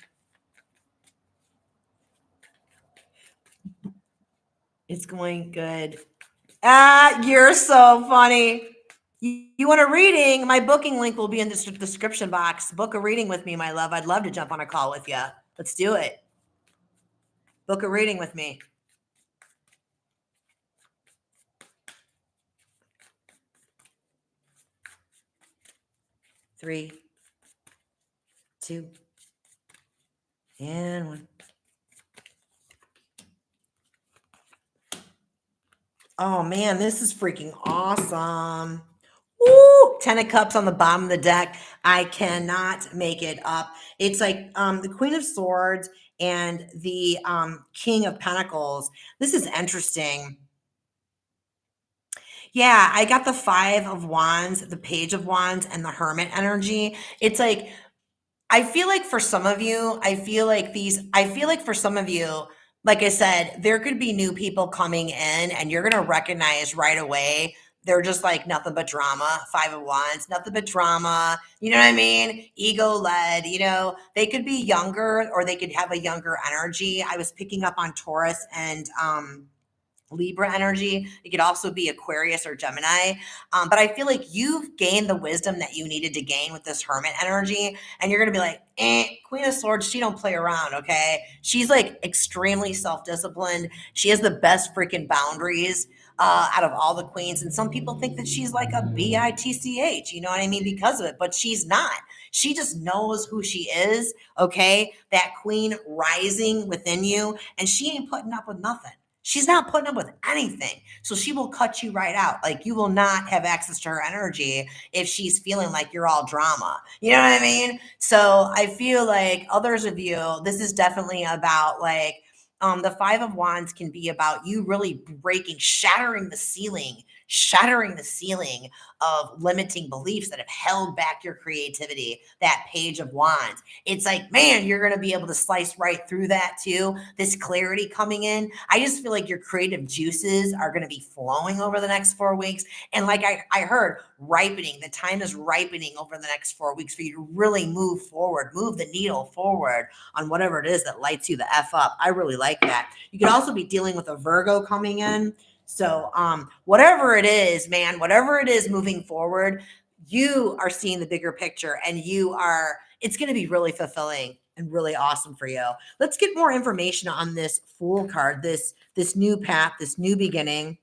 S1: It's going good. Ah, you're so funny. You want a reading? My booking link will be in the description box. Book a reading with me, my love. I'd love to jump on a call with you. Let's do it. Book a reading with me. 3, 2, and 1. Oh man, this is freaking awesome. Woo! 10 of Cups on the bottom of the deck. I cannot make it up. It's like the Queen of Swords and the King of Pentacles. This is interesting. Yeah, I got the 5 of Wands, the Page of Wands, and the Hermit energy. It's like, I feel like for some of you, for some of you, like I said, there could be new people coming in and you're going to recognize right away. They're just like nothing but drama. 5 of Wands, nothing but drama. You know what I mean? Ego led, you know, they could be younger or they could have a younger energy. I was picking up on Taurus and, Libra energy. It could also be Aquarius or Gemini. But I feel like you've gained the wisdom that you needed to gain with this Hermit energy. And you're going to be like, Queen of Swords, she don't play around, okay? She's like extremely self-disciplined. She has the best freaking boundaries out of all the queens. And some people think that she's like a bitch, you know what I mean? Because of it, but she's not. She just knows who she is, okay? That queen rising within you. And she ain't putting up with nothing. She's not putting up with anything. So she will cut you right out. Like you will not have access to her energy if she's feeling like you're all drama. You know what I mean? So I feel like others of you, this is definitely about like, the 5 of Wands can be about you really shattering the ceiling of limiting beliefs that have held back your creativity. That Page of Wands. It's like, man, you're going to be able to slice right through that too. This clarity coming in. I just feel like your creative juices are going to be flowing over the next 4 weeks. And like I heard, ripening, the time is ripening over the next 4 weeks for you to really move forward, move the needle forward on whatever it is that lights you the F up. I really like that. You could also be dealing with a Virgo coming in. So whatever it is, man, whatever it is moving forward, you are seeing the bigger picture and you are It's going to be really fulfilling and really awesome for you. Let's get more information on this Fool card, this new path, this new beginning.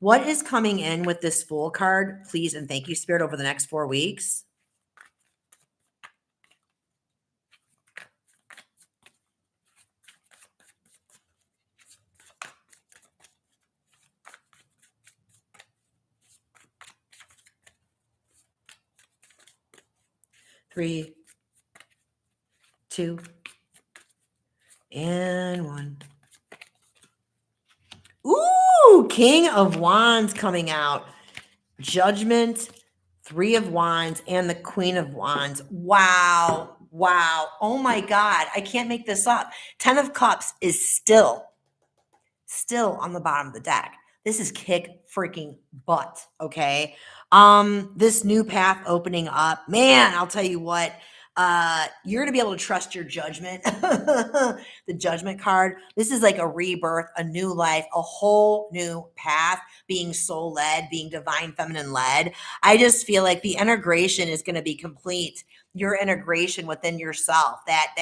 S1: What is coming in with this Fool card, please and thank you, Spirit, over the next 4 weeks? Three, two, and one. Ooh, King of Wands coming out. Judgment, Three of Wands, and the Queen of Wands. Wow. Wow. Oh my God. I can't make this up. 10 of Cups is still on the bottom of the deck. This is kick freaking butt. Okay. This new path opening up, man, I'll tell you what, you're going to be able to trust your judgment. The Judgment card. This is like a rebirth, a new life, a whole new path, being soul led, being divine feminine led. I just feel like the integration is going to be complete. Your integration within yourself, that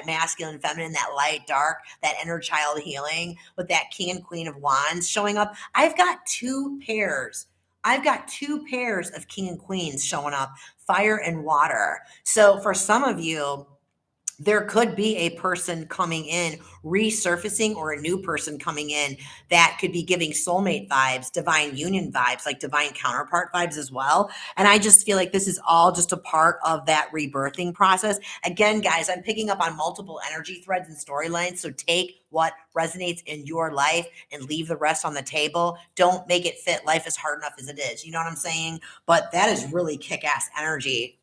S1: masculine, feminine, that light, dark, that inner child healing with that King and Queen of Wands showing up. I've got two pairs of King and Queens showing up, fire and water. So for some of you, there could be a person coming in, resurfacing, or a new person coming in that could be giving soulmate vibes, divine union vibes, like divine counterpart vibes as well. And I just feel like this is all just a part of that rebirthing process. Again, guys, I'm picking up on multiple energy threads and storylines. So take what resonates in your life and leave the rest on the table. Don't make it fit. Life is hard enough as it is. You know what I'm saying? But that is really kick-ass energy.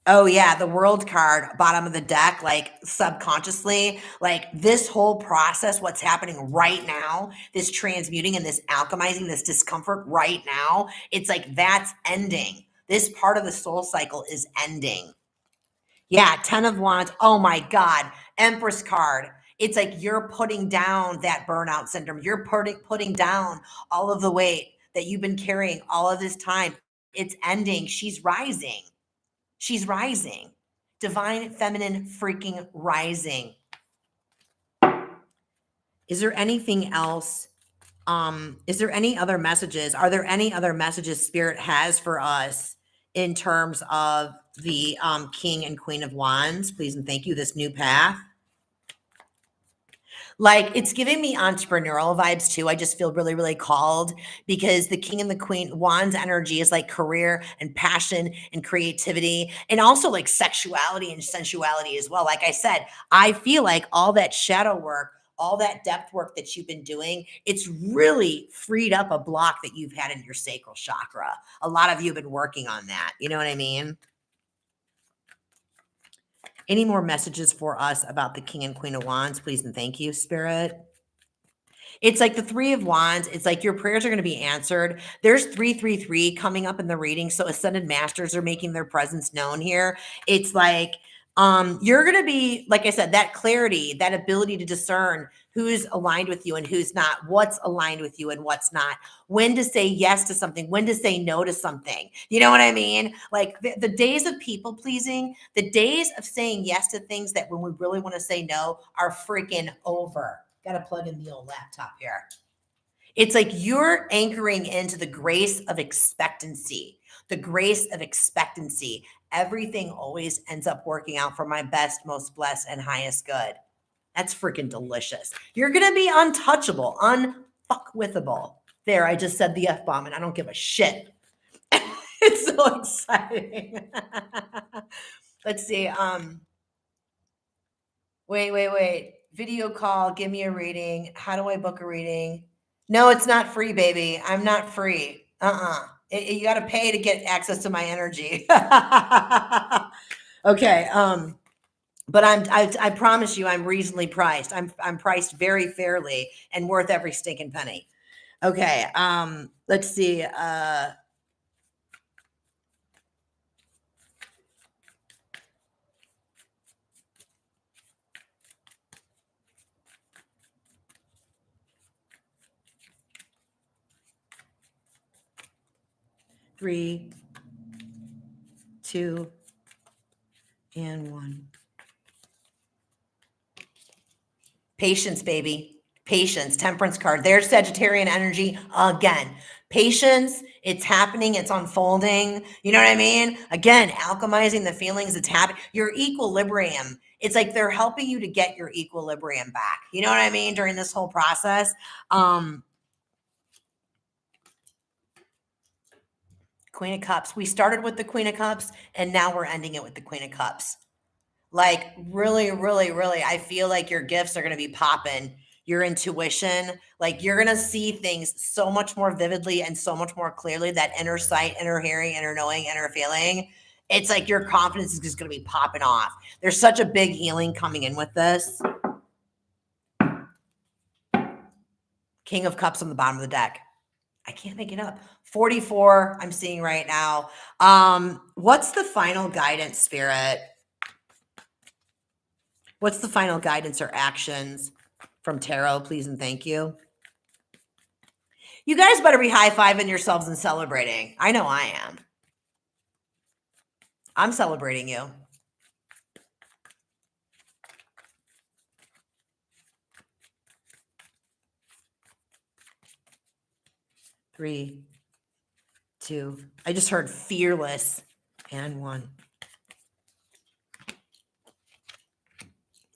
S1: Oh yeah, the World card, bottom of the deck, like subconsciously, like this whole process, what's happening right now, this transmuting and this alchemizing, this discomfort right now, it's like that's ending. This part of the soul cycle is ending. Yeah, 10 of Wands. Oh my God. Empress card. It's like you're putting down that burnout syndrome. You're putting down all of the weight that you've been carrying all of this time. It's ending. She's rising. She's rising. Divine feminine freaking rising. Is there anything else? Is there any other messages? Are there any other messages Spirit has for us in terms of the King and Queen of Wands? Please and thank you. This new path. Like it's giving me entrepreneurial vibes too. I just feel really, really called because the King and the Queen Wands energy is like career and passion and creativity and also like sexuality and sensuality as well. Like I said, I feel like all that shadow work, all that depth work that you've been doing, it's really freed up a block that you've had in your sacral chakra. A lot of you have been working on that. You know what I mean? Any more messages for us about the King and Queen of Wands, please and thank you, Spirit? It's like the Three of Wands. It's like your prayers are going to be answered. There's 333 coming up in the reading. So Ascended Masters are making their presence known here. It's like you're going to be, like I said, that clarity, that ability to discern who's aligned with you and who's not, what's aligned with you and what's not, when to say yes to something, when to say no to something. You know what I mean? Like the days of people pleasing, the days of saying yes to things that when we really want to say no are freaking over. Got to plug in the old laptop here. It's like you're anchoring into the grace of expectancy. The grace of expectancy. Everything always ends up working out for my best, most blessed, and highest good. That's freaking delicious. You're going to be untouchable, unfuckwithable. There, I just said the F-bomb and I don't give a shit. It's so exciting. Let's see. Wait. Video call. Give me a reading. How do I book a reading? No, it's not free, baby. I'm not free. You got to pay to get access to my energy. Okay. But I promise you, I'm reasonably priced. I'm priced very fairly and worth every stinking penny. Okay. Let's see. 3, 2, And 1. Patience, baby. Patience. Temperance card. There's Sagittarian energy again. Patience. It's happening. It's unfolding. You know what I mean? Again, alchemizing the feelings. It's happening. Your equilibrium. It's like they're helping you to get your equilibrium back. You know what I mean? During this whole process. Queen of Cups. We started with the Queen of Cups, and now we're ending it with the Queen of Cups. Like really, really, really, I feel like your gifts are going to be popping. Your intuition, like you're going to see things so much more vividly and so much more clearly. That inner sight, inner hearing, inner knowing, inner feeling. It's like your confidence is just going to be popping off. There's such a big healing coming in with this. King of Cups on the bottom of the deck. I can't make it up. 44, I'm seeing right now. What's the final guidance, Spirit? What's the final guidance or actions from tarot, please and thank you? You guys better be high-fiving yourselves and celebrating. I know I am. I'm celebrating you. Three, 2. I just heard fearless and 1.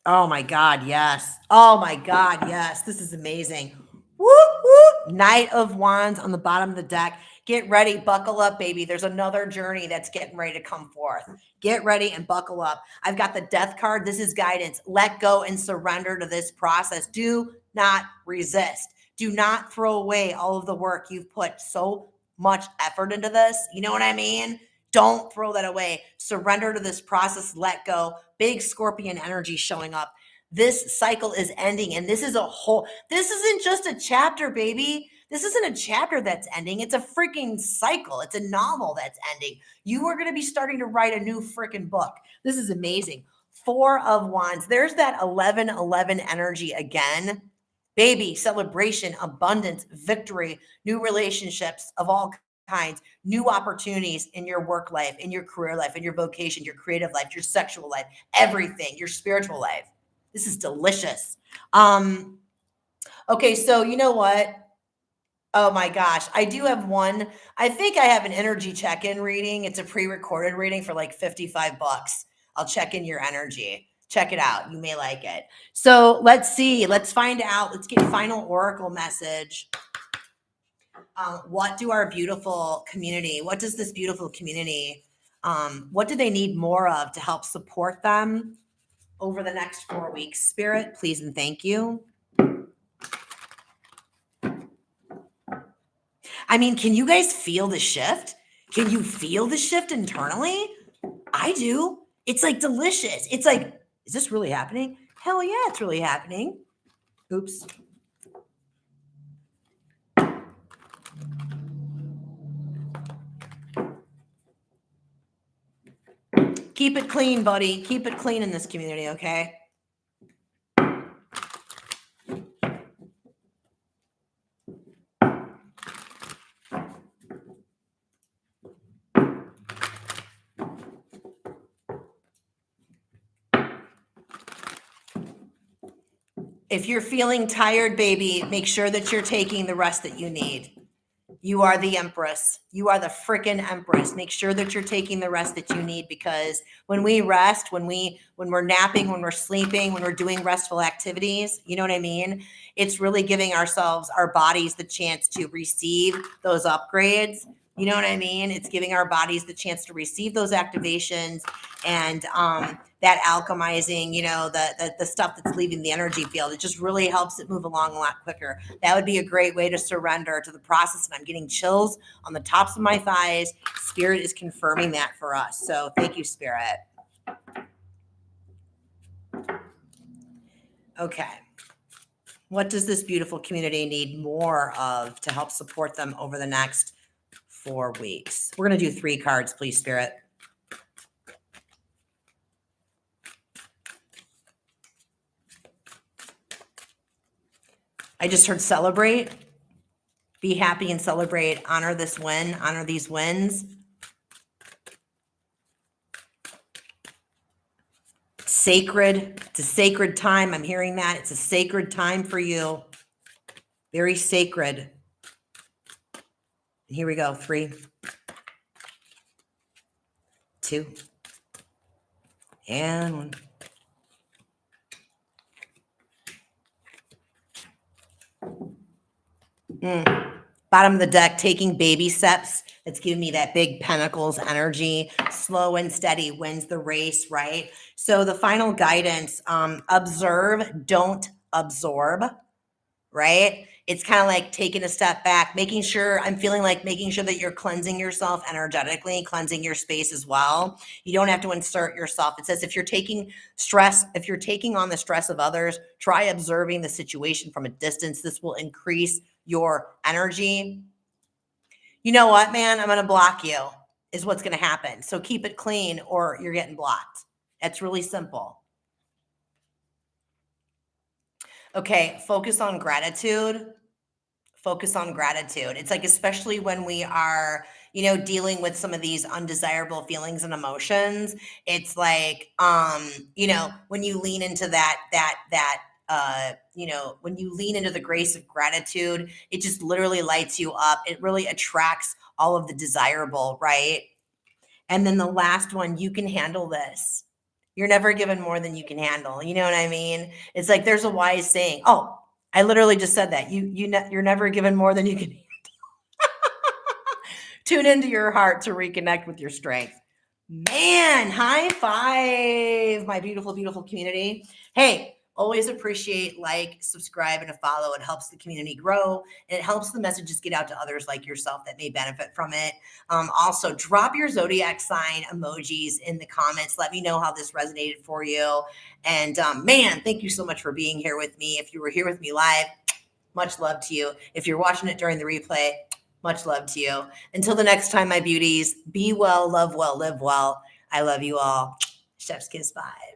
S1: Oh my God, yes. Oh my God, yes. This is amazing. Woo, woo. Knight of Wands on the bottom of the deck. Get ready, buckle up, baby. There's another journey that's getting ready to come forth. Get ready and buckle up. I've got the Death card. This is guidance. Let go and surrender to this process. Do not resist. Do not throw away all of the work you've put so much effort into this. You know what I mean? Don't throw that away. Surrender to this process. Let go. Big Scorpion energy showing up. This cycle is ending, and this is a whole, this isn't just a chapter, baby. This isn't a chapter that's ending. It's a freaking cycle. It's a novel that's ending. You are going to be starting to write a new freaking book. This is amazing. 4 of Wands. There's that 11-11 energy again. Baby, celebration, abundance, victory, new relationships of all kinds, new opportunities in your work life, in your career life, in your vocation, your creative life, your sexual life, everything, your spiritual life. This is delicious. Okay, so you know what? Oh my gosh, I do have one. I think I have an energy check-in reading. It's a pre-recorded reading for like $55. I'll check in your energy. Check it out. You may like it. So let's see. Let's find out. Let's get final oracle message. What do our beautiful community, what does this beautiful community, what do they need more of to help support them over the next 4 weeks? Spirit, please and thank you. I mean, can you guys feel the shift? Can you feel the shift internally? I do. It's like delicious. It's like, is this really happening? Hell yeah, it's really happening. Oops. Keep it clean, buddy. Keep it clean in this community, okay? If you're feeling tired, baby, make sure that you're taking the rest that you need. You are the Empress. You are the freaking Empress. Make sure that you're taking the rest that you need, because when we rest, when we're napping, when we're sleeping, when we're doing restful activities, you know what I mean? It's really giving ourselves, our bodies, the chance to receive those upgrades. You know what I mean? It's giving our bodies the chance to receive those activations and that alchemizing, you know, the stuff that's leaving the energy field. It just really helps it move along a lot quicker. That would be a great way to surrender to the process. And I'm getting chills on the tops of my thighs. Spirit is confirming that for us. So thank you, Spirit. Okay. What does this beautiful community need more of to help support them over the next 4 weeks? We're going to do 3 cards, please, Spirit. I just heard celebrate. Be happy and celebrate. Honor this win. Honor these wins. Sacred. It's a sacred time. I'm hearing that. It's a sacred time for you. Very sacred. Here we go. 3, 2, and 1. Bottom of the deck, taking baby steps. It's giving me that big pentacles energy. Slow and steady wins the race, right? So the final guidance, observe, don't absorb, right? It's kind of like taking a step back, making sure, I'm feeling like making sure that you're cleansing yourself energetically, cleansing your space as well. You don't have to insert yourself. It says if you're taking stress, if you're taking on the stress of others, try observing the situation from a distance. This will increase your energy. You know what, man? I'm going to block you is what's going to happen. So keep it clean or you're getting blocked. That's really simple. Okay, focus on gratitude. Focus on gratitude. It's like, especially when we are, you know, dealing with some of these undesirable feelings and emotions, it's like, you know, when you lean into you know, when you lean into the grace of gratitude, it just literally lights you up. It really attracts all of the desirable, right? And then the last one, you can handle this. You're never given more than you can handle. You know what I mean? It's like there's a wise saying. Oh, I literally just said that. You're never given more than you can handle. Tune into your heart to reconnect with your strength. Man, high five, my beautiful, beautiful community. Hey, always appreciate, like, subscribe, and a follow. It helps the community grow, and it helps the messages get out to others like yourself that may benefit from it. Also, drop your zodiac sign emojis in the comments. Let me know how this resonated for you. And man, thank you so much for being here with me. If you were here with me live, much love to you. If you're watching it during the replay, much love to you. Until the next time, my beauties, be well, love well, live well. I love you all. Chef's kiss. Bye.